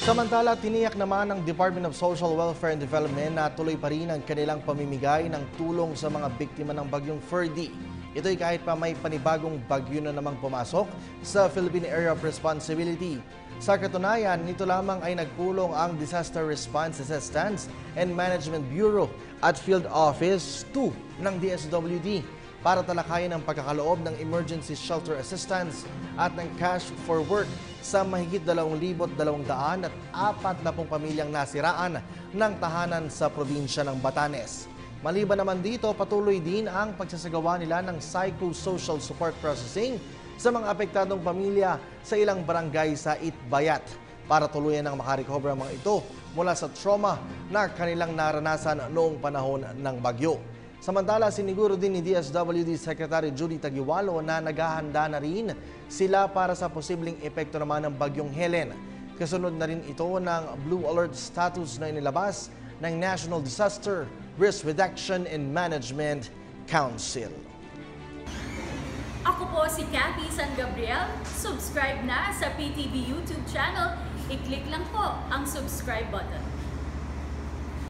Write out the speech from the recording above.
Samantala, tiniyak naman ng Department of Social Welfare and Development na tuloy pa rin ang kanilang pamimigay ng tulong sa mga biktima ng bagyong Ferdy. Ito'y kahit pa may panibagong bagyo na namang pumasok sa Philippine Area of Responsibility. Sa katunayan, nito lamang ay nagpulong ang Disaster Response Assistance and Management Bureau at Field Office 2 ng DSWD para talakayin ang pagkakaloob ng emergency shelter assistance at ng cash for work sa mahigit 2,240 pamilyang nasiraan ng tahanan sa probinsya ng Batanes. Maliban naman dito, patuloy din ang pagsasagawa nila ng psychosocial support processing sa mga apektadong pamilya sa ilang barangay sa Itbayat para tuluyan ng makarecover ang mga ito mula sa trauma na kanilang naranasan noong panahon ng bagyo. Samantala, siniguro din ni DSWD Secretary Judy Taguiwalo na naghahanda na rin sila para sa posibleng epekto naman ng bagyong Helen. Kasunod na rin ito ng Blue Alert status na inilabas ng National Disaster Risk Reduction and Management Council. Ako po si Cathy San Gabriel. Subscribe na sa PTV YouTube channel. I-click lang po ang subscribe button.